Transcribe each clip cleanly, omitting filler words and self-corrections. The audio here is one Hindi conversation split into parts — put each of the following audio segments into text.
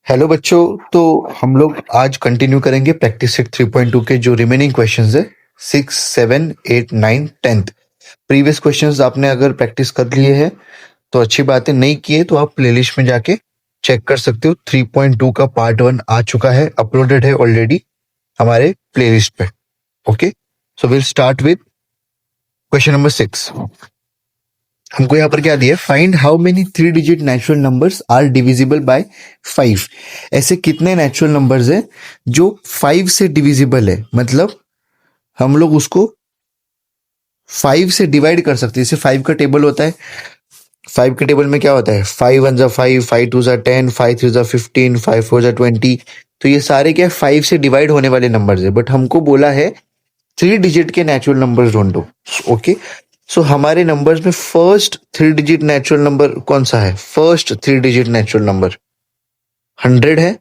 हेलो बच्चों। तो हम लोग आज कंटिन्यू करेंगे प्रैक्टिस सेट 3.2 के जो रिमेनिंग क्वेश्चंस है 6, 7, 8, 9, 10th। प्रीवियस क्वेश्चंस आपने अगर प्रैक्टिस कर लिए हैं तो अच्छी बात है, नहीं किए तो आप प्लेलिस्ट में जाके चेक कर सकते हो। 3.2 का पार्ट 1 आ चुका है, अपलोडेड है ऑलरेडी हमारे प्लेलिस्ट पे। Okay, so will start with question number 6। हमको यहाँ पर क्या दिया है, find how many 3 digit natural numbers are divisible by 5। ऐसे कितने नेचुरल नंबर्स हैं जो 5 से डिविजिबल है, मतलब हम लोग उसको 5 से डिवाइड कर सकते हैं। जैसे 5 का टेबल होता है, 5 के टेबल में क्या होता है, 5 1 जा 5, 5 2 जा 10, 5 3 जा 15, 5 4 जा 20। तो ये सारे क्या 5 से डिवाइड होने वाले नंबर्स है, बट हमको बोला है 3 डिजिट के नेचुरल नंबर्स ढूंढो। ओके, सो हमारे नंबर्स में फर्स्ट 3 डिजिट नेचुरल नंबर कौन सा है? फर्स्ट 3 डिजिट नेचुरल नंबर 100 है।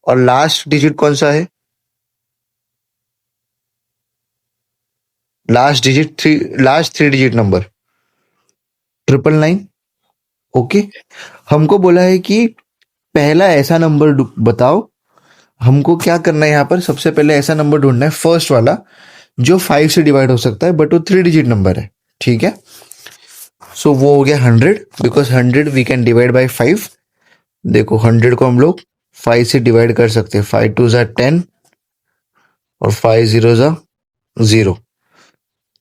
और लास्ट डिजिट कौन सा है? Last 3 digit number 999। ओके, हमको बोला है कि पहला ऐसा नंबर बताओ। हमको क्या करना है यहाँ पर, सबसे पहले ऐसा नंबर ढूंढना है फर्स्ट वाला जो 5 से डिवाइड हो सकता है बट वो 3 डिजिट नंबर है। ठीक है, सो वो हो गया 100, because 100 we can divide by 5। देखो 100 को हम लोग 5 से डिवाइड कर सकते हैं। 5 2 जा 10 और 5 0 जा 0।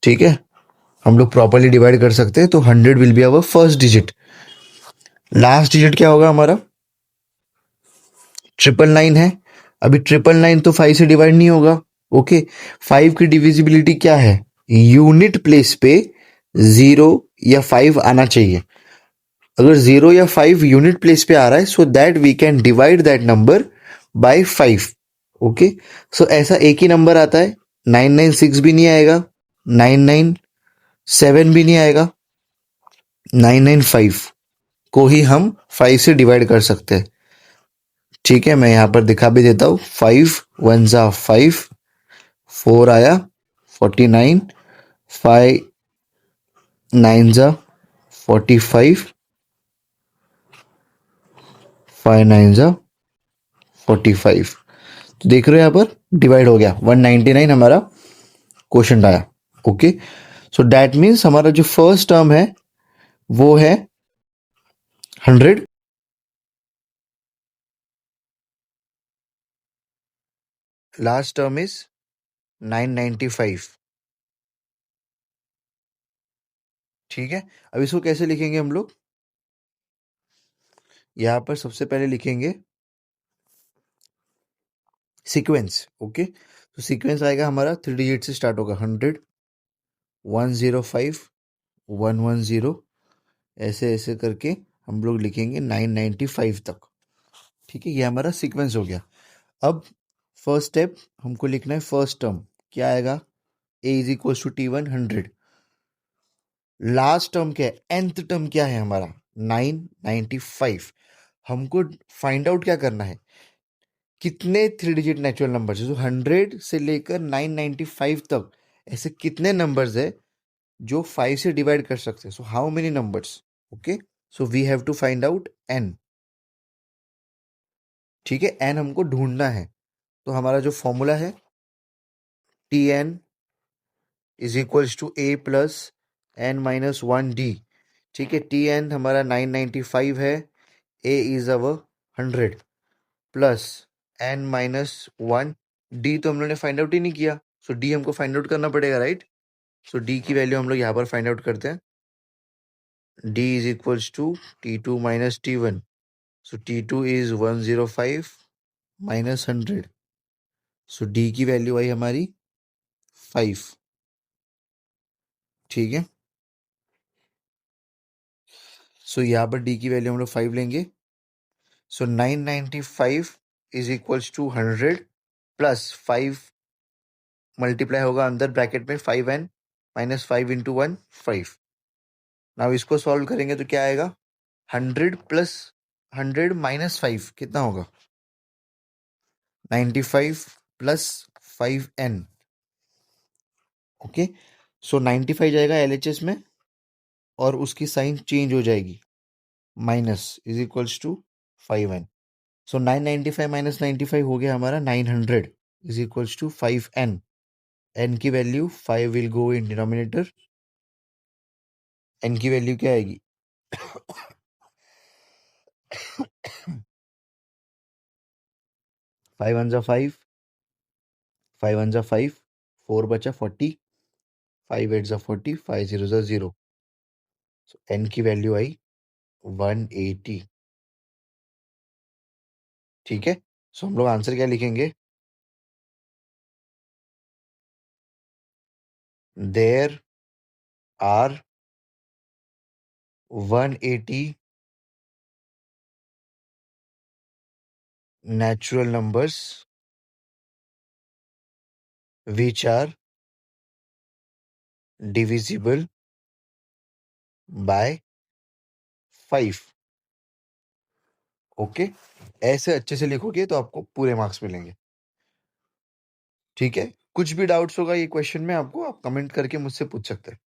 ठीक है, हम लोग प्रॉपरली डिवाइड कर सकते हैं, तो 100 will be our first digit. Last digit क्या होगा हमारा? 999 है। अभी 999 तो 5 से डिवाइड नहीं होगा। ओके, 5 की डिविजिबिलिटी क्या है? यूनिट प्लेस पे 0 या 5 आना चाहिए। अगर 0 या 5 यूनिट प्लेस पे आ रहा है, so that we can divide that number by 5। Okay, so ऐसा एक ही नंबर आता है। 996 भी नहीं आएगा, 997 भी नहीं आएगा, 995 को ही हम 5 से डिवाइड कर सकते हैं। ठीक है, मैं यहाँ पर दिखा भी देता हूँ। 5 1 जा 5, 4 आया 49, 5 9 जा 45, 5 9 जा 45। तो देख रहे हो यहाँ पर डिवाइड हो गया, 199 हमारा क्वेश्चन आया। ओके, सो दैट मीन्स हमारा जो फर्स्ट टर्म है वो है 100। Last term is 995। ठीक है, अब इसको कैसे लिखेंगे हम लोग? यहाँ पर सबसे पहले लिखेंगे सीक्वेंस। ओके, तो सीक्वेंस आएगा हमारा 3 डिजिट से स्टार्ट होगा। 100 105 110, ऐसे ऐसे करके हम लोग लिखेंगे 995 तक। ठीक है, ये हमारा सीक्वेंस हो गया। अब फर्स्ट स्टेप हमको लिखना है फर्स्ट टर्म क्या आएगा, a is equal to T1 100। Last term क्या है, nth टर्म क्या है हमारा 995। हमको फाइंड आउट क्या करना है, कितने 3 डिजिट नेचुरल नंबर्स है, जो 100 से लेकर 995 तक ऐसे कितने नंबर्स है जो 5 से डिवाइड कर सकते हैं। So how many numbers? Okay, so we have to find out n। ठीक है, n हमको ढूंढना है। तो हमारा जो फॉर्मूला है Tn is equals to a plus n minus 1d। ठीक है, Tn हमारा 995 है, a is our 100 plus n minus 1। d तो हम लोगों ने फाइंड आउट ही नहीं किया, सो d हमको फाइंड आउट करना पड़ेगा, राइट? सो d की वैल्यू हम लोग यहाँ पर फाइंड आउट करते हैं। d is equals to T2 minus T1। So T2 is 105 minus 100। So d की वैल्यू आई हमारी 5। ठीक है, सो यहाँ पर d की वैल्यू हम लोग 5 लेंगे। So 995 is equals to 100 plus 5 multiply होगा अंदर ब्रैकेट में 5n माइनस 5 इंटू 1 5। नाउ इसको सॉल्व करेंगे तो क्या आएगा, 100 प्लस 100 माइनस 5 कितना होगा, 95 प्लस 5n। ओके, सो 95 जाएगा LHS में और उसकी साइन चेंज हो जाएगी, minus is equals to 5n। So 995 minus 95 हो गया हमारा 900 is equals to 5n. n की value 5 will go in denominator. n की वैल्यू क्या आएगी? 5 1 जा 5, 5 1 जा 5, 4 बचा 40, 5 8 जा 40, 5 0 जा 0. सो n की वैल्यू आई 180. ठीक है, सो हम लोग आंसर क्या लिखेंगे? There are 180 natural numbers which are divisible by 5. Okay, ऐसे अच्छे से लिखोगे तो आपको पूरे मार्क्स मिलेंगे. ठीक है, कुछ भी डाउट्स होगा ये क्वेश्चन में आपको, आप कमेंट करके मुझसे पूछ सकते हैं.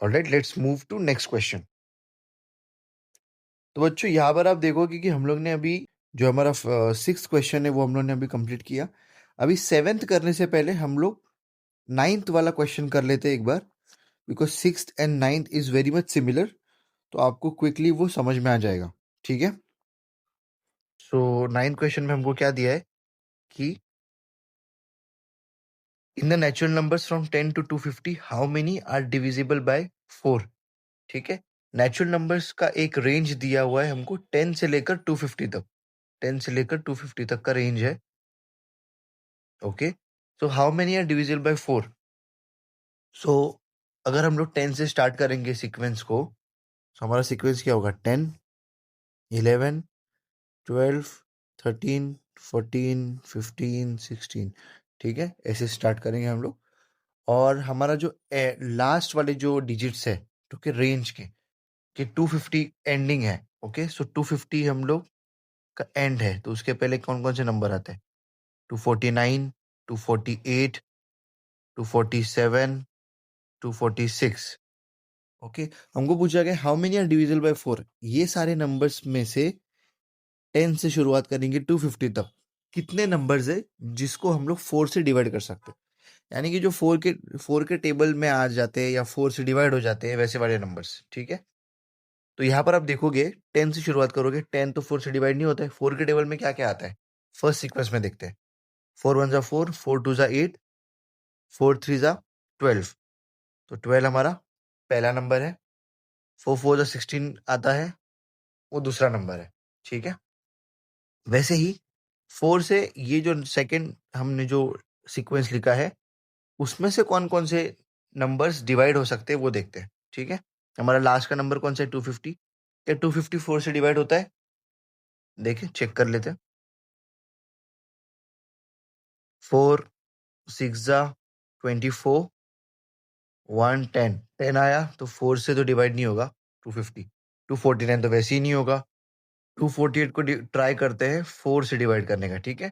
Alright, let's move to next question. तो बच्चों यहाँ पर आप देखोगे कि हम लोग ने अभी जो हमारा 6th क्वेश्चन है वो हम लोग ने अभी कंप्लीट किया. अभी 7th करने से पहले हम लोग 9th वाला क्वेश्चन कर लेते हैं एक बार, because 6th and 9th is very much similar. तो आपको क्विकली वो समझ में आ जाएगा. ठीक है, सो 9th क्वेश्चन में हमको क्या दिया है कि in the natural numbers from 10 to 250 how many are divisible by 4. ठीक है, नेचुरल नंबर्स का एक रेंज दिया हुआ है हमको 10 से लेकर 250 तक. 10 से लेकर 250 तक का रेंज है. Okay, so how many are divisible by 4. सो अगर हम लोग 10 से स्टार्ट करेंगे सीक्वेंस को, तो हमारा सीक्वेंस क्या होगा? 10, 11, 12, 13, 14, 15, 16. ठीक है, ऐसे स्टार्ट करेंगे हम लोग. और हमारा जो लास्ट वाले जो डिजिट्स है, ठीक है, रेंज के कि 250 एंडिंग है. ओके, सो 250 हम लोग का एंड है, तो उसके पहले कौन कौन से नंबर आते हैं? 249, 248, 247, 246. ओके, हमको पूछा गया how many are divisible by 4. ये सारे नंबर्स में से 10 से शुरुआत करेंगे 250 तक, कितने नंबर्स है जिसको हम लोग 4 से डिवाइड कर सकते हैं? यानी कि जो 4 के टेबल में आ जाते हैं या 4 से डिवाइड हो जाते हैं, वैसे वाले नंबर्स. ठीक है, तो यहाँ पर आप देखोगे 10 से शुरुआत करोगे, 10 तो 4 से डिवाइड नहीं होता है. 4 के टेबल में क्या क्या आता है? फर्स्ट सीक्वेंस में देखते हैं. 4 1 जा 4, 4 2 जा 8, 4 3 जा 12. तो 12 हमारा पहला नंबर है. 4 4 जा 16 आता है, वो दूसरा नंबर है. ठीक है, वैसे ही 4 से ये जो सेकंड हमने जो सीक्वेंस लिखा है, उसमें से कौन कौन से नंबर्स डिवाइड हो सकते हैं वो देखते हैं. ठीक है, हमारा लास्ट का नंबर कौन सा है? 250. क्या 250 4 से डिवाइड होता है? देखिए, चेक कर लेते हैं. 4 6 जा 24, 1 10. 10 आया तो 4 से तो डिवाइड नहीं होगा 250. 249 तो वैसे ही नहीं होगा. 248 को ट्राई करते हैं 4 से डिवाइड करने का. ठीक है,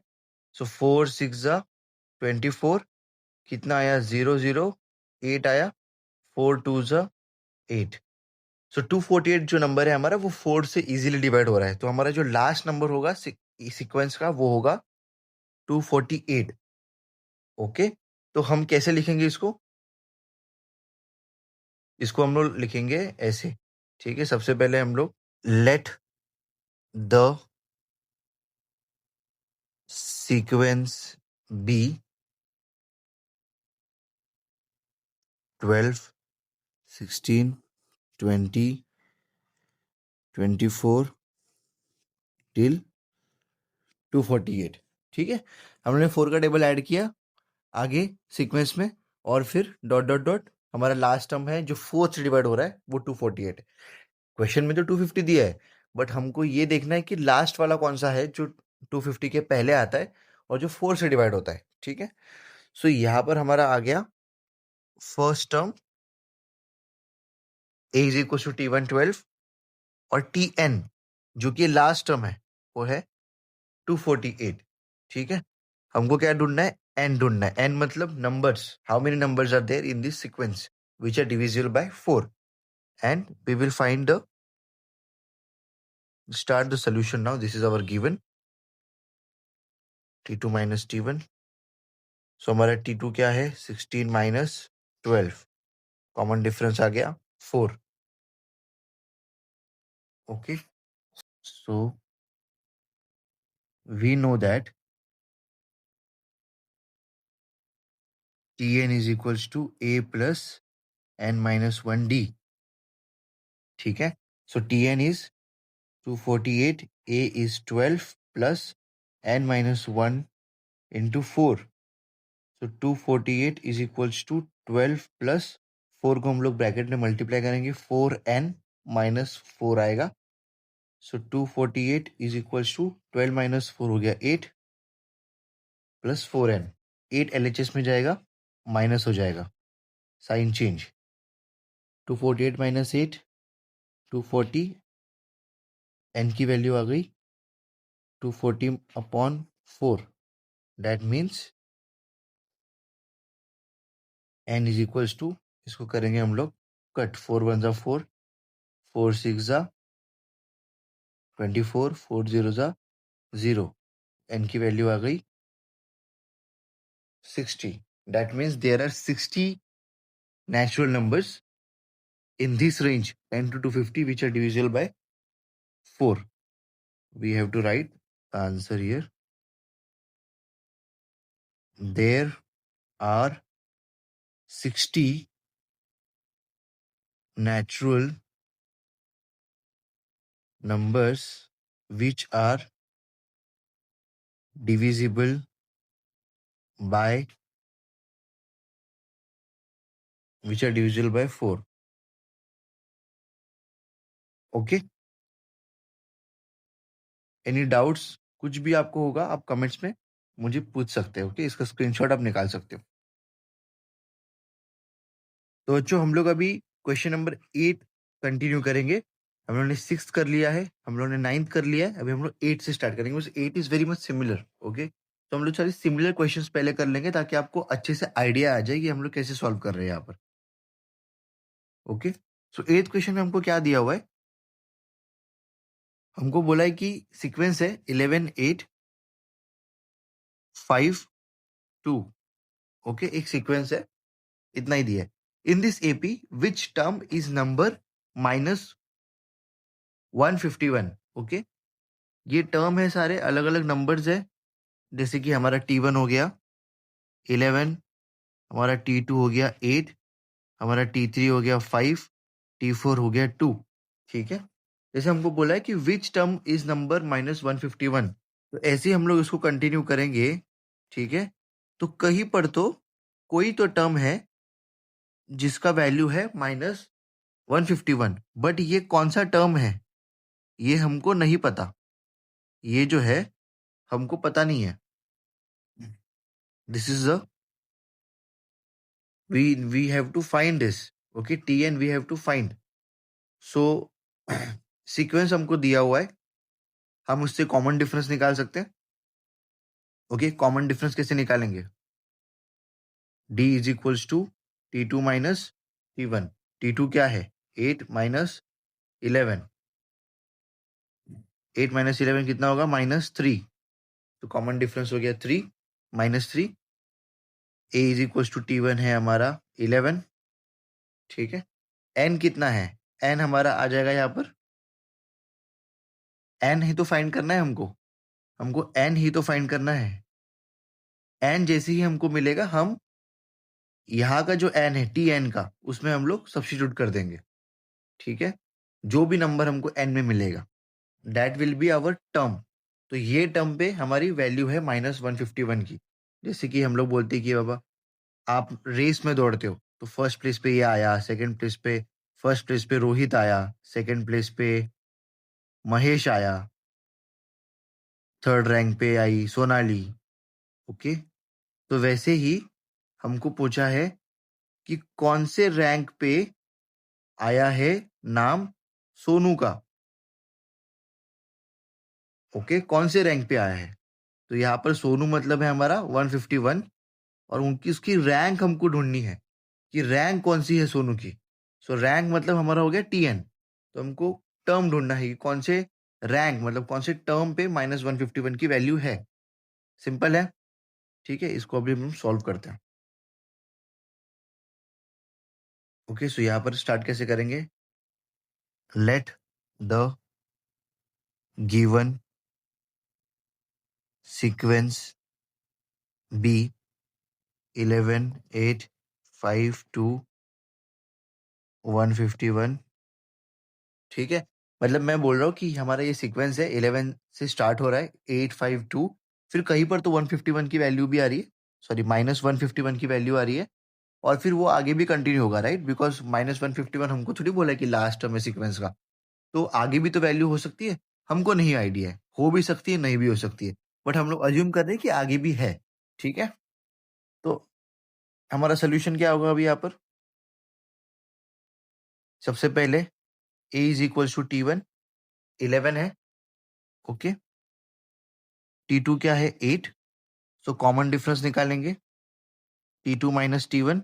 सो 4 6 जा 24, कितना आया? 0 0, 8 आया. 4 2 जा 8. सो 248 जो नंबर है हमारा, वो 4 से इजीली डिवाइड हो रहा है. तो हमारा जो लास्ट नंबर होगा सीक्वेंस का, वो होगा 248. ओके, तो हम कैसे लिखेंगे इसको? इसको हम लोग लिखेंगे ऐसे. ठीक है, सबसे पहले हम लोग let the sequence be 12, 16, 20, 24 till 248. ठीक है, हमने 4 का टेबल ऐड किया आगे सीक्वेंस में, और फिर डॉट डॉट डॉट. हमारा लास्ट टर्म है जो 4 से डिवाइड हो रहा है, वो 248 है. क्वेश्चन में तो 250 दिया है, बट हमको ये देखना है कि लास्ट वाला कौन सा है जो 250 के पहले आता है और जो 4 से डिवाइड होता है. ठीक है, सो यहाँ पर हमारा आ गया first term a is equal to T112, और Tn जो कि लास्ट टर्म है वो है 248. ठीक है, हमको क्या ढूंढना है? n ढूंढना है. n मतलब numbers, how many numbers are there in this sequence which are divisible by 4. And we will find the start the solution now. This is our given. T2 minus T1, so हमारा T2 क्या है 16 माइनस 12, कॉमन डिफरेंस आ गया 4. Okay, so we know that Tn is equals to A plus n minus 1D. ठीक है, सो Tn is 248, A is 12 plus n minus 1 into 4. So 248 is equals to 12 plus 4 को हम लोग ब्रैकेट में मल्टीप्लाई करेंगे, 4n माइनस 4 आएगा. सो 248 इज इक्वल्स टू 12 माइनस 4 हो गया 8 प्लस 4n. 8 LHS में जाएगा, माइनस हो जाएगा, साइन चेंज. 248 माइनस 8, 240, n की वैल्यू आ गई 240 upon 4. That means n is equals to, इसको करेंगे हम लोग कट, 4 1 जा 4, 4 6 जा 24, 4 0 जा 0, n की वैल्यू आ गई 60. That means there are 60 natural numbers in this range 10 to 250 which are divisible by 4. We have to write the answer here. There are 60 natural numbers which are divisible by 4. Okay, any doubts? कुछ भी आपको होगा आप कमेंट्स में मुझे पूछ सकते हो. ओके, इसका स्क्रीनशॉट आप निकाल सकते हो. तो बच्चों हम लोग अभी क्वेश्चन नंबर 8 कंटिन्यू करेंगे. हम लोगों ने 6 कर लिया है, हम लोगों ने 9 कर लिया है, अभी हम लोग 8 से स्टार्ट करेंगे. 8 is very much similar. Okay, तो हम लोग सारे सिमिलर क्वेश्चंस पहले कर लेंगे ताकि आपको अच्छे से आइडिया आ जाए कि हम लोग कैसे सॉल्व कर रहे हैं यहाँ पर. ओके, सो 8th क्वेश्चन में हमको क्या दिया हुआ है, हमको बोला है कि सीक्वेंस है 11 8 5 2. ओके, एक सीक्वेंस है, इतना ही दिया है. In this AP which term is number -151. Okay, ये टर्म है, सारे अलग अलग नंबर्स है. जैसे कि हमारा T1 हो गया 11, हमारा T2 हो गया 8, हमारा T3 हो गया 5, T4 हो गया 2. ठीक है, जैसे हमको बोला है कि विच टर्म इज नंबर -151, तो ऐसे ही हम लोग इसको कंटिन्यू करेंगे. ठीक है, तो कहीं पर तो कोई तो टर्म है जिसका वैल्यू है -151, बट ये कौन सा टर्म है ये हमको नहीं पता. ये जो है हमको पता नहीं है. This is the we have to find this. Okay, Tn we have to find. So sequence हमको दिया हुआ है, हम उससे कॉमन डिफरेंस निकाल सकते हैं. ओके, कॉमन डिफरेंस कैसे निकालेंगे, d is equals to T2 minus T1. T2 क्या है 8 माइनस 11, 8 माइनस 11 कितना होगा -3. तो कॉमन डिफरेंस हो गया 3 -3. a is equals to T1 है हमारा 11. ठीक है, n कितना है, n हमारा आ जाएगा यहाँ पर, n ही तो फाइंड करना है हमको, n ही तो फाइंड करना है. n जैसे ही हमको मिलेगा, हम यहाँ का जो n है Tn का, उसमें हम लोग सब्स्टिट्यूट कर देंगे. ठीक है, जो भी नंबर हमको n में मिलेगा that will be our term. तो ये टर्म पे हमारी वैल्यू है -151 की. जैसे कि हम लोग बोलते हैं कि बाबा आप रेस में दौड़ते हो, तो फर्स्ट प्लेस पे ये आया, सेकंड प्लेस पे, फर्स्ट प्लेस पे रोहित आया, सेकंड प्लेस पे महेश आया, थर्ड रैंक पे आई सोनाली. ओके, तो वैसे ही हमको पूछा है कि कौन से रैंक पे आया है नाम सोनू का. ओके, कौन से रैंक पे आया है, तो यहाँ पर सोनू मतलब है हमारा 151, और उनकी उसकी रैंक हमको ढूंढनी है कि रैंक कौन सी है सोनू की. सो रैंक मतलब हमारा हो गया Tn. तो हमको टर्म ढूंढना है कि कौन से रैंक मतलब कौन से टर्म पे -151 की वैल्यू है. सिंपल है, ठीक है। इसको अभी हम सॉल्व करते हैं। ओके, सो यहाँ पर स्टार्ट कैसे करेंगे? Let the given sequence be 11 8 5 2 151, ठीक है। मतलब मैं बोल रहा हूँ कि हमारा ये सीक्वेंस है, 11 से स्टार्ट हो रहा है, 852, फिर कहीं पर तो 151 की वैल्यू भी आ रही है, सॉरी -151 की वैल्यू आ रही है, और फिर वो आगे भी कंटिन्यू होगा, राइट? बिकॉज -151 हमको थोड़ी बोला है कि लास्ट टर्म है सीक्वेंस का, तो आगे भी तो वैल्यू हो सकती है। हमको नहीं आइडिया है, हो भी सकती है, नहीं भी हो सकती है, बट हम लोग अज्यूम कर रहे हैं कि आगे भी है, ठीक है। तो हमारा सोल्यूशन क्या होगा अभी यहाँ पर? सबसे पहले a is equals to T1, 11 है, ओके। T2 क्या है? 8, सो कॉमन डिफरेंस निकालेंगे, T2 minus T1,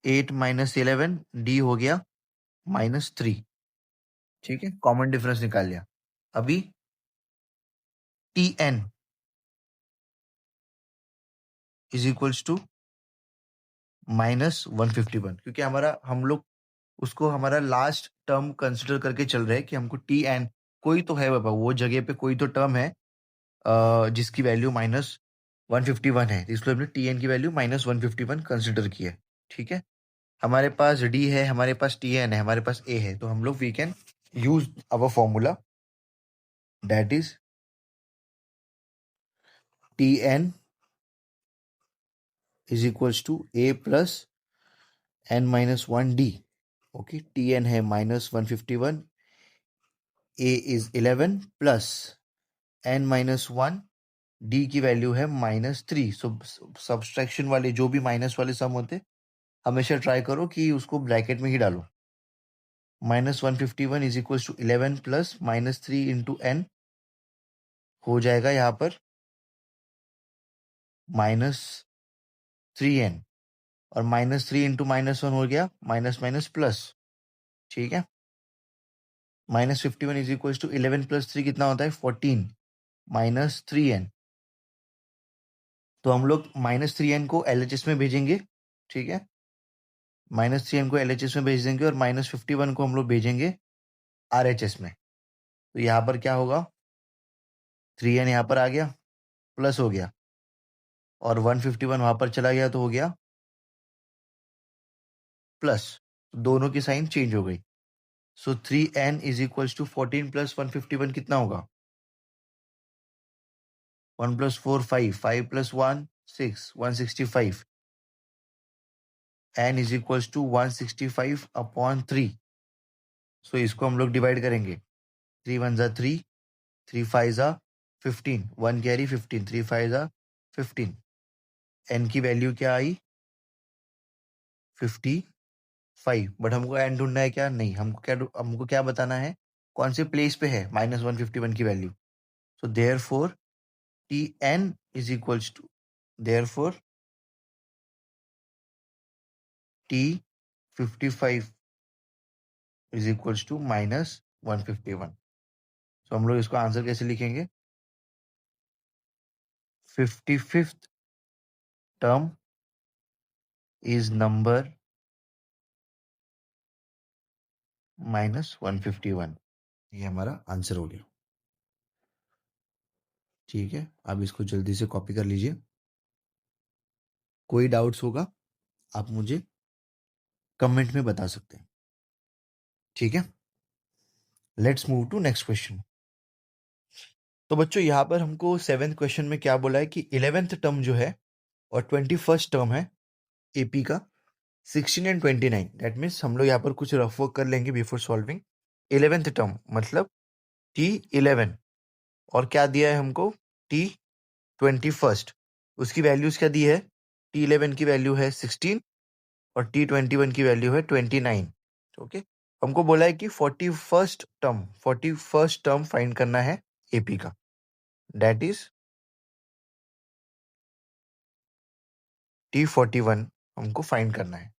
8 minus 11, D हो गया -3, ठीक है। कॉमन डिफरेंस निकाल लिया। अभी Tn इज इक्वल्स टू -151, क्योंकि हमारा हम लोग उसको हमारा लास्ट टर्म कंसिडर करके चल रहे हैं कि हमको Tn कोई तो है बाबा, वो जगह पे कोई तो टर्म है जिसकी वैल्यू -151 है, इसलिए हमने Tn की वैल्यू -151 कंसिडर की है, ठीक है। हमारे पास D है, हमारे पास Tn है, हमारे पास A है, तो हम लोग we can use our formula, that is Tn is equals to A plus n-1 D, okay. Tn है -151, A is 11 plus n-1, D की वैल्यू है -3। सो सब्सट्रैक्शन वाले जो भी माइनस वाले सम होते, हमेशा ट्राई करो कि उसको ब्रैकेट में ही डालो। -151 is equal to 11 plus -3 into n हो जाएगा यहाँ पर -3n, और -3 इंटू -1 हो गया माइनस माइनस प्लस, ठीक है। -51 इज इक्वल टू 11 प्लस 3 कितना होता है? 14 -3n, तो हम लोग -3n को LHS में भेजेंगे, ठीक है। -3n को LHS में भेज देंगे और -51 को हम लोग भेजेंगे RHS में। तो यहाँ पर क्या होगा? 3n यहाँ पर आ गया, प्लस हो गया, और 151 वहां पर चला गया तो हो गया प्लस, दोनों की साइन चेंज हो गई। So 3n is equals to 14 plus 151 कितना होगा? 1 plus 4 5, 5 plus 1 6, 165, n is equals to 165 upon 3। So इसको हम लोग डिवाइड करेंगे, 3 1 जा 3, 3 5 जा 15, 1 कैरी 15, 3 5 जा 15, n की वैल्यू क्या आई? 55। बट हमको n ढूंढना है क्या? नहीं, हमको क्या बताना है, कौन से प्लेस पे है -151 की value. So therefore Tn is equals to, therefore T55 is equals to -151। So हम लोग इसको आंसर कैसे लिखेंगे? 55th टर्म इज नंबर -151, ये हमारा आंसर हो गया, ठीक है। आप इसको जल्दी से कॉपी कर लीजिए। कोई डाउट्स होगा आप मुझे कमेंट में बता सकते हैं, ठीक है। Let's move to next question. तो बच्चों यहाँ पर हमको 7th क्वेश्चन में क्या बोला है कि 11th टर्म जो है और 21st टर्म है एपी का, 16 एंड 29, दैट मीन्स हम लोग यहाँ पर कुछ रफ वर्क कर लेंगे बिफोर सॉल्विंग। 11th टर्म मतलब T11, और क्या दिया है हमको? T21, उसकी वैल्यूज क्या दी है? T11 की वैल्यू है 16 और T21 की वैल्यू है 29, ओके। हमको बोला है कि 41st टर्म फाइंड करना है एपी का, दैट इज T41 हमको फाइंड करना है,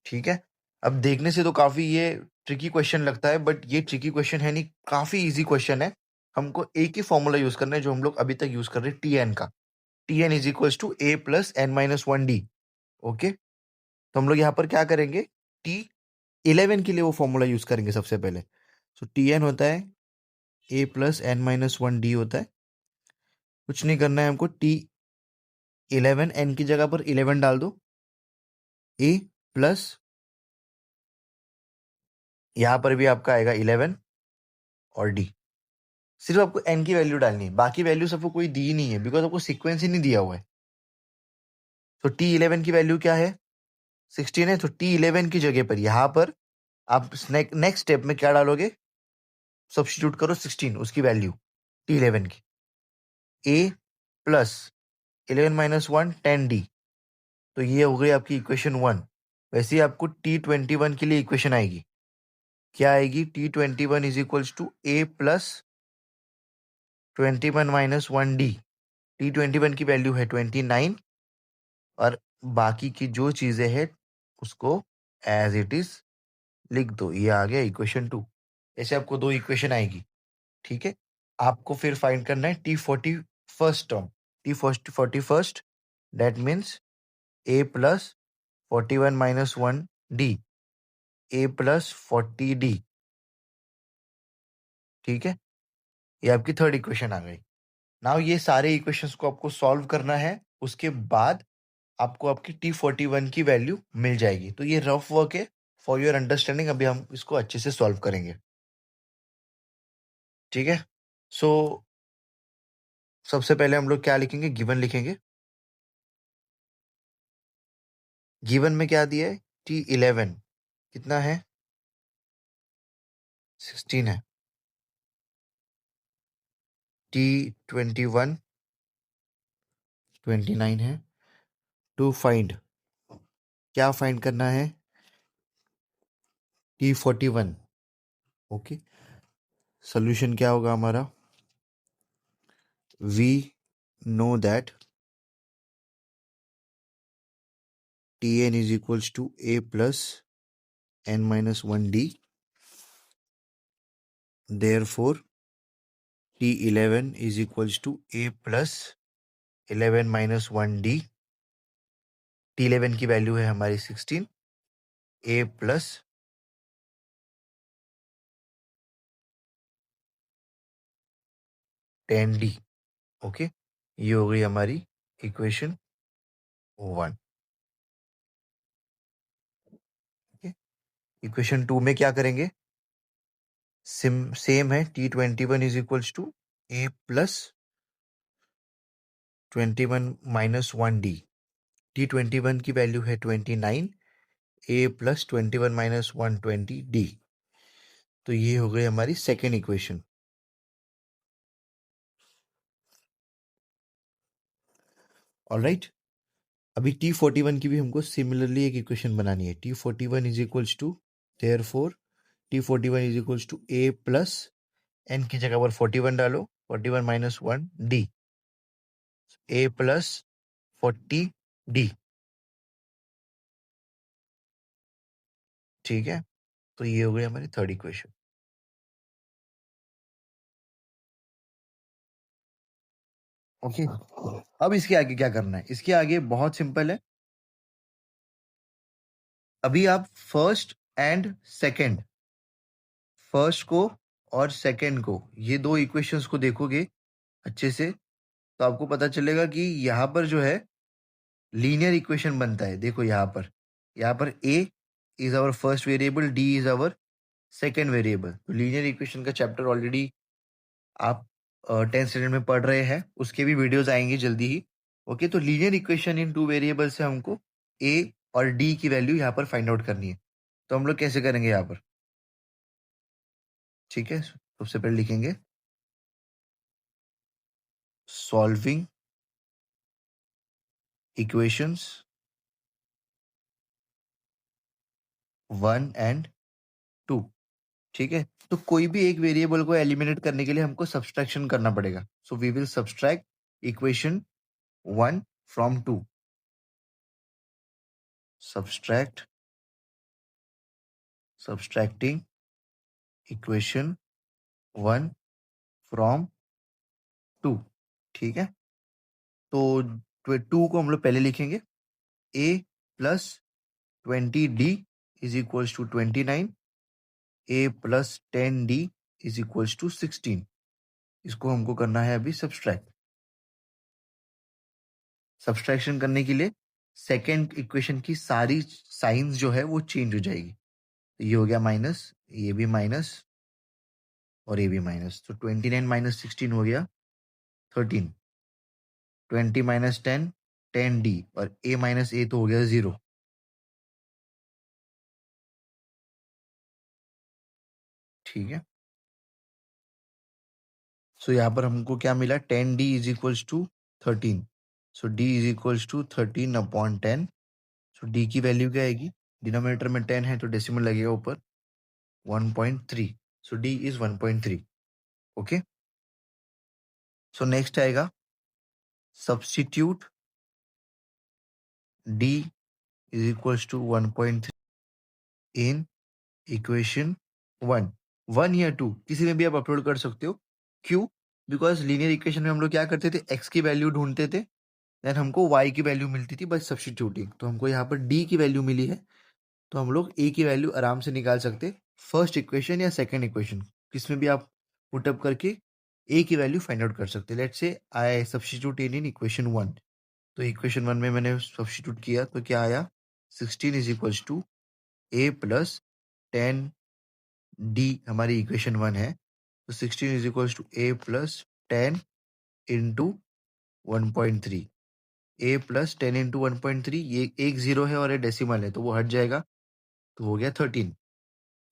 ठीक है। अब देखने से तो काफी ये ट्रिकी क्वेश्चन लगता है, बट ये ट्रिकी क्वेश्चन है नहीं, काफी इजी क्वेश्चन है। हमको एक ही फॉर्मूला यूज करना है जो हम लोग अभी तक यूज कर रहे हैं, टी एन का। T N is equal to A plus N minus one D. Okay, तो हम लोग यहाँ पर क्या करेंगे, टी 11 के लिए वो फॉर्मूला यूज करेंगे सबसे पहले। सो टी एन होता है a plus N minus one d होता है। कुछ नहीं करना है हमको, टी 11 एन की जगह पर 11 डाल दो, ए प्लस यहां पर भी आपका आएगा 11 और डी। सिर्फ आपको एन की वैल्यू डालनी है, बाकी वैल्यू सबको कोई दी ही नहीं है बिकॉज आपको सीक्वेंस ही नहीं दिया हुआ है। तो टी 11 की वैल्यू क्या है, 16 है। तो टी 11 की जगह पर यहां पर आप नेक्स्ट स्टेप में क्या डालोगे, सब्स्टिट्यूट करो 16 उसकी वैल्यू टी 11 की, ए प्लस 11 माइनस वन 10 डी। तो ये हो गई आपकी इक्वेशन 1। वैसे ही आपको टी 21 के लिए इक्वेशन आएगी, क्या आएगी, T 21 is equals to A plus 21 minus one D. T 21 की वैल्यू है 29 और बाकी की जो चीजें हैं उसको एज इट इज लिख दो। ये आ गया इक्वेशन 2। ऐसे आपको दो इक्वेशन आएगी, ठीक है। आपको फिर फाइंड करना है T 41st term. T 41st, that means A plus 41 minus one D, A plus 40 D. ठीक है, ये आपकी थर्ड इक्वेशन आ गई। नाउ ये सारे इक्वेशंस को आपको सॉल्व करना है, उसके बाद आपको आपकी T41 की वैल्यू मिल जाएगी। तो ये रफ वर्क है फॉर योर अंडरस्टैंडिंग, अभी हम इसको अच्छे से सॉल्व करेंगे, ठीक है। सो सबसे पहले हम लोग क्या लिखेंगे, गिवन लिखेंगे। गिवन में क्या दिया है, T11 कितना है, 16 है। T21 29 है। टू फाइंड, क्या फाइंड करना है, T41। ओके, सोल्यूशन क्या होगा हमारा, we know that Tn is equals to a plus n minus 1d. Therefore, T11 is equals to a plus 11 minus 1d. T11 की वैल्यू है हमारी 16, a plus 10d। ओके, ये हो गई हमारी इक्वेशन 1। ओके, इक्वेशन 2 में क्या करेंगे, सेम है, T21 is equals to a plus 21 minus 1d। T21 की वैल्यू है 29, a प्लस 21 माइनस 120d। तो ये हो गई हमारी सेकेंड इक्वेशन। ऑलराइट, अभी T41 की भी हमको सिमिलरली एक इक्वेशन बनानी है। T41 is equals to, therefore T41 is equals to a plus n की जगह पर 41 डालो, 41 minus 1 d, a plus 40d। ठीक है, तो ये हो गई हमारी थर्ड इक्वेशन। ओके, अब इसके आगे क्या करना है, इसके आगे बहुत सिंपल है। अभी आप फर्स्ट को और सेकंड को, ये दो इक्वेशंस को देखोगे अच्छे से, तो आपको पता चलेगा कि यहाँ पर जो है लीनियर इक्वेशन बनता है। देखो यहाँ पर a is our first variable, d is our second variable. तो लीनियर इक्वेशन का चैप्टर ऑलरेडी आप 10th स्टैंडर्ड में पढ़ रहे हैं, उसके भी वीडियोस आएंगे जल्दी ही। ओके, तो linear equation in two variable से हमको a और d की वैल्यू यहाँ पर फाइंड आउट करनी है। तो हम लोग कैसे करेंगे यहाँ पर, ठीक है। सबसे पहले लिखेंगे सॉल्विंग इक्वेशंस 1 एंड 2। ठीक है, तो कोई भी एक वेरिएबल को एलिमिनेट करने के लिए हमको सब्सट्रैक्शन करना पड़ेगा। So we will subtract equation 1 from 2। Subtracting equation 1 from 2, ठीक है। तो 2 को हम लोग पहले लिखेंगे, a plus 20d is equals to 29, a plus 10d is equals to 16। इसको हमको करना है अभी सब्सट्रैक्ट। सब्सट्रैक्शन करने के लिए सेकेंड इक्वेशन की सारी साइंस जो है वो चेंज हो जाएगी। तो ये हो गया माइनस, ये भी माइनस और ये भी माइनस। तो 29 माइनस 16 हो गया 13, 20 माइनस 10 10d और a माइनस a तो हो गया 0। ठीक है, सो यहाँ पर हमको क्या मिला, 10d is equals to 13। So d is equals to 13 upon 10। So d की वैल्यू क्या आएगी, डिनोमिनेटर में 10 है तो डेसिमल लगेगा ऊपर, 1.3। So d is 1.3। Okay, so next आएगा substitute d is equals to 1.3 in equation 1 या 2, किसी में भी आप अपलोड कर सकते हो। क्यों? बिकॉज लीनियर इक्वेशन में हम लोग क्या करते थे, x की वैल्यू ढूंढते थे, देन हमको y की वैल्यू मिलती थी बस सब्स्टिट्यूटिंग। तो हमको यहाँ पर d की वैल्यू मिली है, तो हम लोग a की वैल्यू आराम से निकाल सकते, फर्स्ट इक्वेशन या सेकंड इक्वेशन, किसमें भी आप पुटअप करके a की वैल्यू फाइंड आउट कर सकते। Let's say I substitute in equation 1। तो इक्वेशन 1 में मैंने सब्स्टिट्यूट किया तो क्या आया, 16 is equals to a plus 10d हमारी इक्वेशन 1 है। तो 16 is equals to a plus 10 into 1.3। a plus 10 into 1.3, ये एक जीरो है और ये डेसिमल है तो वो हट जाएगा, तो हो गया 13।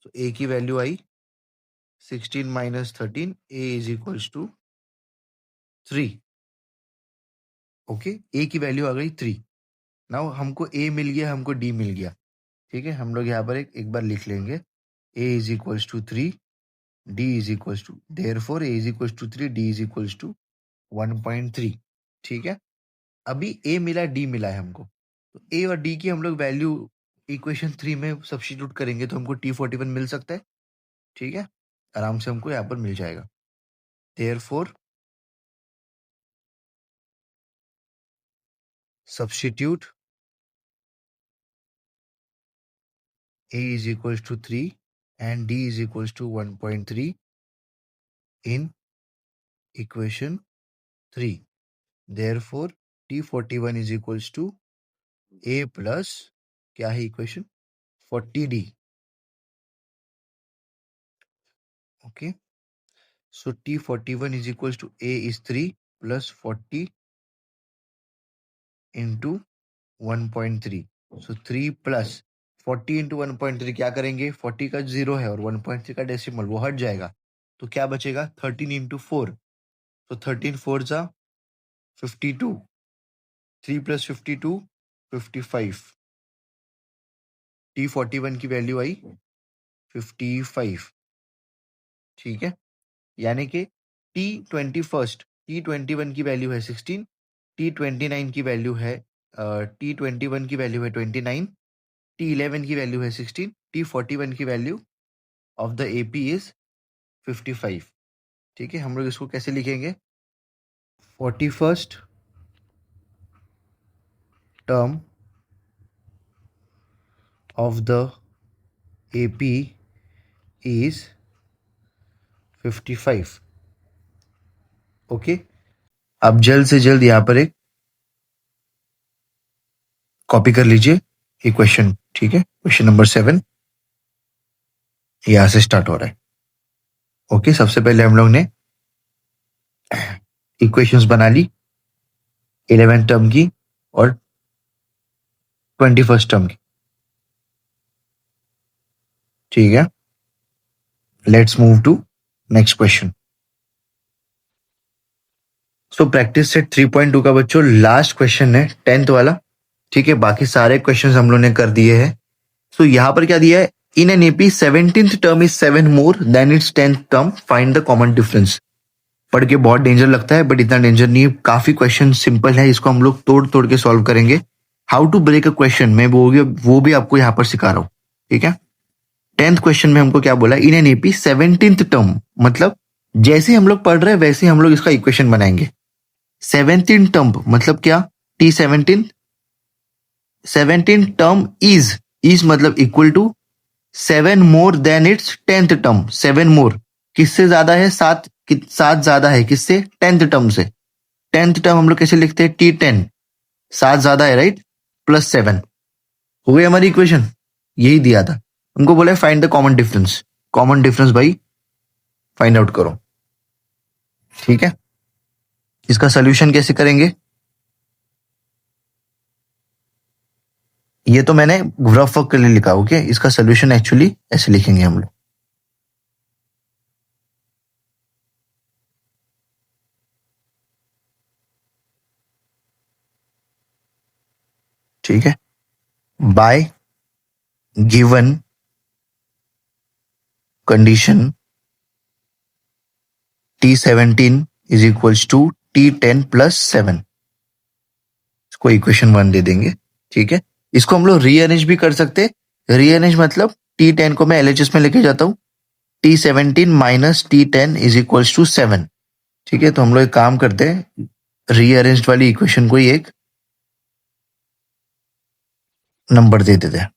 तो a की वैल्यू आई 16 minus 13, a is equals to 3। Okay, a की वैल्यू आ गई 3। नाउ हमको a मिल गया, हमको d मिल गया। ठीक है, हम लोग यहाँ पर एक बार लिख लेंगे, a is equals to 3, d is equals to, therefore a is equals to 3, d is equals to 1.3। ठीक है, अभी a मिला, d मिला है हमको, तो a और d की हम लोग वैल्यू इक्वेशन 3 में सब्स्टिट्यूट करेंगे तो हमको T41 मिल सकता है। ठीक है, आराम से हमको यहाँ पर मिल जाएगा। Therefore substitute a is equals to 3 and d is equals to 1.3 in equation 3. Therefore, T41 is equals to a plus क्या है equation 40d। Okay, so T41 is equals to a is 3 plus 40 into 1.3। So 3 plus 40 into 1.3 क्या करेंगे, 40 का 0 है और 1.3 का डेसिमल, वो हट जाएगा, तो क्या बचेगा 13 into 4। तो 13 4 जा 52, 3 plus 52 55। T41 की वैल्यू आई 55। ठीक है, यानी कि T21 की वैल्यू है 16, T21 की वैल्यू है T21 की वैल्यू है 29, T11 की वैल्यू है 16, T41 की value of the AP is 55। ठीक है, हम लोग इसको कैसे लिखेंगे, 41st term of the AP is 55। Okay, अब जल्द से जल्द यहाँ पर एक कॉपी कर लीजिए ये क्वेश्चन। ठीक है, क्वेश्चन नंबर 7 यहाँ से स्टार्ट हो रहा है। ओके, सबसे पहले हम लोग ने इक्वेशंस बना ली 11th टर्म की और 21st टर्म की। ठीक है, let's move to next question. So practice set 3.2 का बच्चों लास्ट क्वेश्चन है 10th वाला। ठीक है, बाकी सारे क्वेश्चंस हम लोग ने कर दिए हैं। सो यहाँ पर क्या दिया है, in an AP 17th term is 7 more than it's 10th term, find the common difference. पढ़ के बहुत डेंजर लगता है बट इतना डेंजर नहीं है, काफी क्वेश्चन सिंपल है, इसको हम लोग तोड़ तोड़ के सॉल्व करेंगे। How to break a question मैं वो भी आपको यहाँ पर सिखा रहा हूँ। ठीक है, 10th क्वेश्चन में हमको क्या बोला, in an AP 17th term मतलब जैसे हम लोग पढ़ रहे हैं वैसे हम लोग इसका इक्वेशन बनाएंगे। 17 टर्म मतलब क्या, T17 17 टर्म इज मतलब equal to 7 more than it's 10th term. 7 more किससे ज्यादा है, 7 ज्यादा है किससे, 10th टर्म से। 10th टर्म हम लोग कैसे लिखते हैं, T10, 7 ज्यादा है राइट, प्लस 7 हो गई हमारी इक्वेशन। यही दिया था हमको, बोला find the common difference. Common difference भाई फाइंड आउट करो, ठीक है। इसका सोल्यूशन कैसे करेंगे, ये तो मैंने रफ वर्क के लिए लिखा, ओके। इसका सोल्यूशन एक्चुअली ऐसे लिखेंगे हम लोग, ठीक है। By given condition T17 is equals to T10 plus 7, इसको इक्वेशन 1 दे देंगे, ठीक है। इसको हम लोग रीअरेंज भी कर सकते हैं। रीअरेंज मतलब T10 को मैं LHS में लेके जाता हूँ, T17 minus T10 is equals to 7, ठीक है। तो हम लोग एक काम करते हैं, रीअरेंज वाली इक्वेशन को ही एक नंबर दे देते हैं,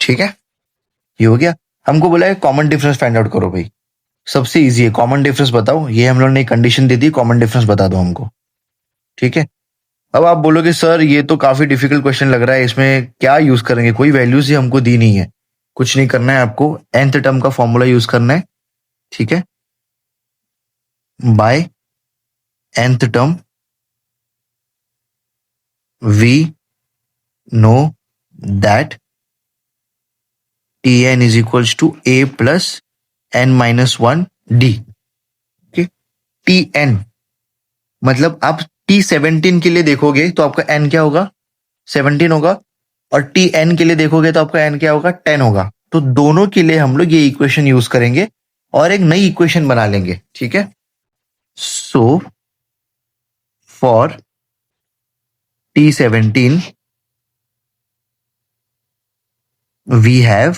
ठीक है। ये हो गया। हमको बोला है कॉमन डिफरेंस फाइंड आउट करो भाई, सबसे इजी है, कॉमन डिफरेंस बताओ। ये हम लोग ने कंडीशन दे दी, कॉमन डिफरेंस बता दो हमको, ठीक है। अब आप बोलोगे सर ये तो काफी डिफिकल्ट क्वेश्चन लग रहा है, इसमें क्या यूज करेंगे, कोई वैल्यूज ही हमको दी नहीं है। कुछ नहीं करना है आपको, nth टर्म का फॉर्मूला यूज करना है, ठीक है। By nth term we know that Tn is equals to a plus n minus 1 d, okay. Tn मतलब आप T17 के लिए देखोगे तो आपका n क्या होगा, 17 होगा, और Tn के लिए देखोगे तो आपका n क्या होगा, 10 होगा। तो दोनों के लिए हम लोग ये इक्वेशन यूज करेंगे और एक नई इक्वेशन बना लेंगे, ठीक है। So for T17 we have,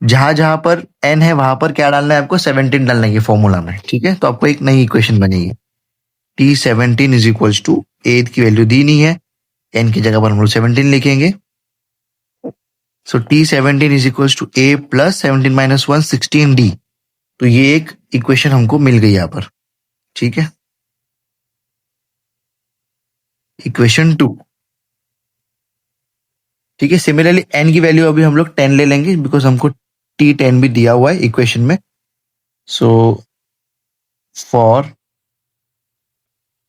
जहां जहां पर n है वहां पर क्या डालना है आपको, 17 डालना है फॉर्मूला में, ठीक है। तो आपको एक नई इक्वेशन बनेगी, T17 इज इक्वल्स टू, एथ की वैल्यू दी नहीं है, n की जगह पर हम लोग 17 लिखेंगे। So T17 is equals to a plus 17 minus 1 16d। तो ये एक इक्वेशन हमको मिल गई यहाँ पर, ठीक है। इक्वेशन 2, ठीक है। सिमिलरली n की वैल्यू अभी हम लोग 10 ले लेंगे, बिकॉज हमको T10 भी दिया हुआ है इक्वेशन में। So for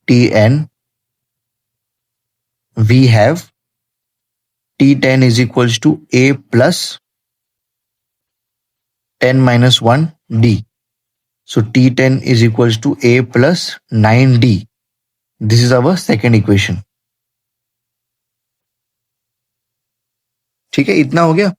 Tn we have T10 is equals to a plus 10 minus 1 d. So T10 is equals to a plus 9d. This is our second equation. ठीक है, इतना हो गया।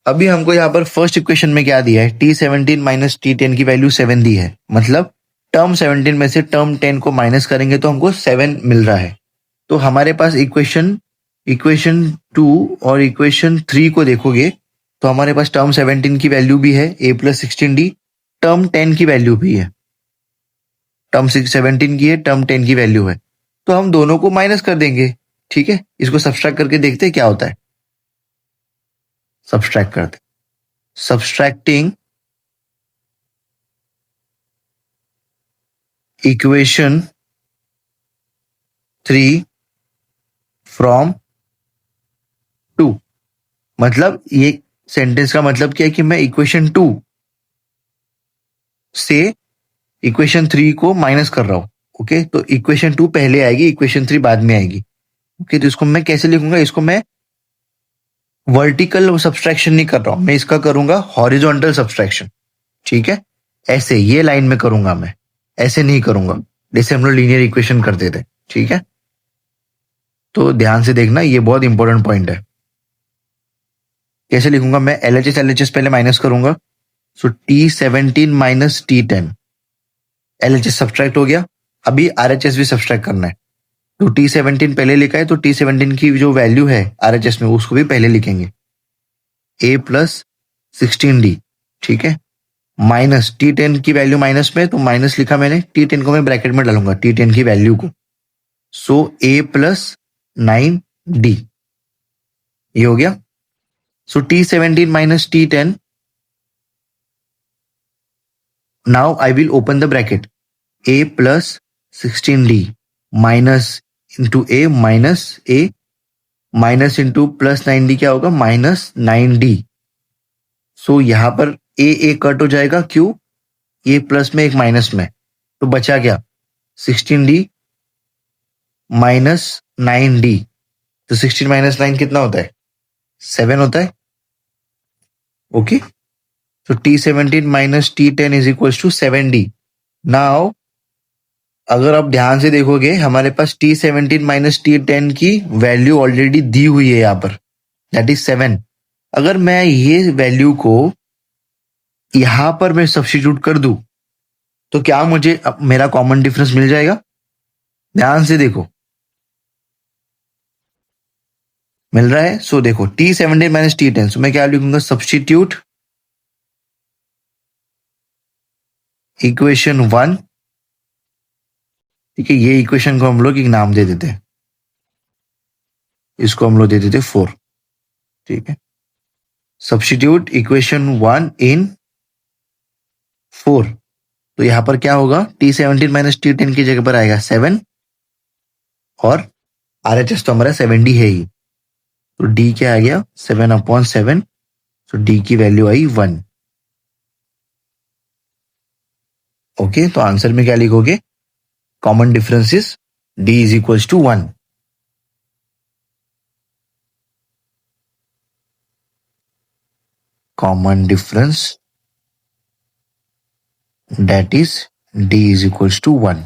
अभी हमको यहाँ पर फर्स्ट इक्वेशन में क्या दिया है, T17 माइनस T10 की वैल्यू 7 दी है, मतलब टर्म 17 में से टर्म 10 को माइनस करेंगे तो हमको 7 मिल रहा है। तो हमारे पास इक्वेशन 2 और इक्वेशन 3 को देखोगे तो हमारे पास टर्म 17 की वैल्यू भी है a प्लस 16d, टर्म 10 की वैल्यू भी है, टर्म 17 की है, टर्म 10 की वैल्यू है। तो हम दोनों को माइनस कर देंगे, ठीक है। इसको सब्सट्रैक्ट करके देखते हैं क्या होता है। सब्सट्रैक्ट करते, सब्सट्रैक्टिंग इक्वेशन 3 फ्रॉम 2, मतलब ये सेंटेंस का मतलब क्या है कि मैं इक्वेशन 2 से इक्वेशन 3 को माइनस कर रहा हूं, ओके। तो इक्वेशन 2 पहले आएगी, इक्वेशन 3 बाद में आएगी, ओके। तो इसको मैं कैसे लिखूंगा, इसको मैं वर्टिकल सब्सट्रैक्शन नहीं कर रहा हूं, मैं इसका करूंगा हॉरिजॉन्टल सब्सट्रैक्शन, ठीक है। ऐसे ये लाइन में करूंगा मैं, ऐसे नहीं करूंगा जैसे हम लोग लीनियर इक्वेशन करते थे, ठीक है। तो ध्यान से देखना, ये बहुत इंपॉर्टेंट पॉइंट है। कैसे लिखूंगा मैं, LHS पहले माइनस करूंगा। सो T17 minus T10, LHS subtract हो गया, अभी RHS भी सब्सट्रैक्ट करना है। तो T17 पहले लिखा है तो T17 की जो वैल्यू है RHS में उसको भी पहले लिखेंगे, a प्लस 16d, ठीक है, माइनस T10 की वैल्यू माइनस में, तो माइनस लिखा मैंने, T10 को मैं ब्रैकेट में डालूंगा, T10 की वैल्यू को। सो A प्लस 9D, ये हो गया। सो T17 minus T10, now I will open the bracket, A plus 16D minus into A minus A minus into plus 9D क्या होगा, माइनस 9D। सो यहां पर ए कट हो जाएगा, क्यों, ये प्लस में एक माइनस में, तो बचा क्या, 16D माइनस 9D। तो 16 माइनस 9 कितना होता है, 7 होता है। ओके, तो T17 minus T10 is equal to 7D। Now अगर आप ध्यान से देखोगे, हमारे पास T17 माइनस T10 की वैल्यू ऑलरेडी दी हुई है यहाँ पर, दैट इज 7। अगर मैं ये वैल्यू को यहां पर मैं सब्स्टिट्यूट कर दूं, तो क्या मुझे मेरा कॉमन डिफरेंस मिल जाएगा। ध्यान से देखो, मिल रहा है। सो देखो, T17 माइनस T10, सो मैं क्या लिखूंगा, सब्स्टिट्यूट इक्वेशन 1, ठीक है, ये इक्वेशन को हम लोग एक नाम दे देते हैं, इसको हम लोग दे देते 4, ठीक है। सब्स्टिट्यूट इक्वेशन 1 इन 4, तो यहां पर क्या होगा, T17 माइनस T10 की जगह पर आएगा 7, और RHS तो हमारा 7D है ही, तो D क्या आ गया, 7/7, तो D की वैल्यू आई 1। ओके, तो आंसर में क्या लिखोगे, common difference is D is equal to 1। Common difference that is D is equal to 1,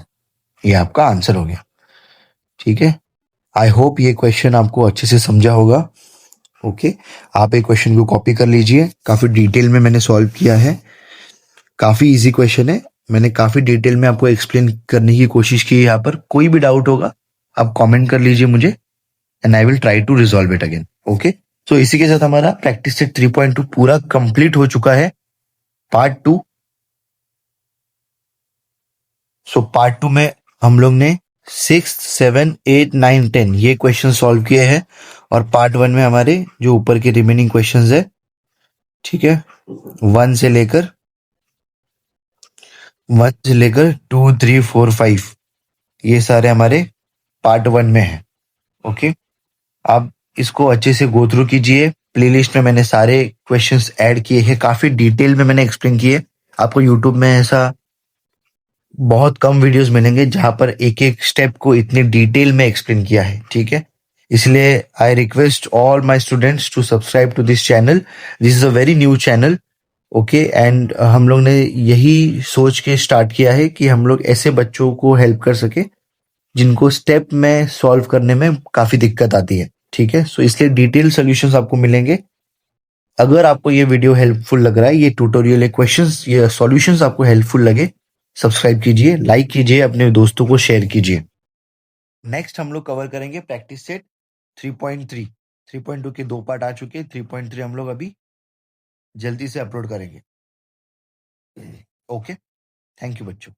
ये आपका आंसर हो गया, ठीक है। आई होप ये क्वेश्चन आपको अच्छे से समझा होगा। ओके, आप एक क्वेश्चन को कॉपी कर लीजिए, काफी डिटेल में मैंने सॉल्व किया है, काफी इजी क्वेश्चन है, मैंने काफी डिटेल में आपको एक्सप्लेन करने की कोशिश की है। यहाँ पर कोई भी डाउट होगा आप कमेंट कर लीजिए मुझे, and I will try to resolve it again. Okay, तो इसी के साथ हमारा प्रैक्टिस सेट 3.2 पूरा कंप्लीट हो चुका है, पार्ट 2। सो पार्ट 2 में हम लोग ने 6, 7, 8, 9, 10 ये क्वेश्चन सॉल्व किए हैं, और पार्ट 1 में हमारे जो ऊपर के रिमेनिंग क्वेश्चंस है, ठीक है, 1 से लेकर 2, 3, 4, 5, ये सारे हमारे पार्ट 1 में है। ओके, आप इसको अच्छे से गो थ्रू कीजिए, प्लेलिस्ट में मैंने सारे क्वेश्चंस ऐड किए हैं, काफी डिटेल में मैंने एक्सप्लेन किए। आपको यूट्यूब में ऐसा बहुत कम वीडियोस मिलेंगे जहां पर एक एक स्टेप को इतने डिटेल में एक्सप्लेन किया है, ठीक है। इसलिए I request all my students to subscribe to this channel, this is a very new channel. Okay, and हम लोग ने यही सोच के स्टार्ट किया है कि हम लोग ऐसे बच्चों को हेल्प कर सके जिनको स्टेप में सॉल्व करने में काफी दिक्कत आती है, ठीक है। सो इसलिए डिटेल सॉल्यूशंस आपको मिलेंगे। अगर आपको ये वीडियो हेल्पफुल लग रहा है, ये ट्यूटोरियल, ये क्वेश्चंस, ये सॉल्यूशंस आपको हेल्पफुल लगे, सब्सक्राइब कीजिए, लाइक कीजिए, अपने दोस्तों को शेयर कीजिए। नेक्स्ट हम लोग कवर करेंगे प्रैक्टिस सेट 3.3। 3.2 के 2 पार्ट आ चुके हैं, 3.3 हम लोग अभी जल्दी से अपलोड करेंगे। ओके, थैंक यू बच्चों।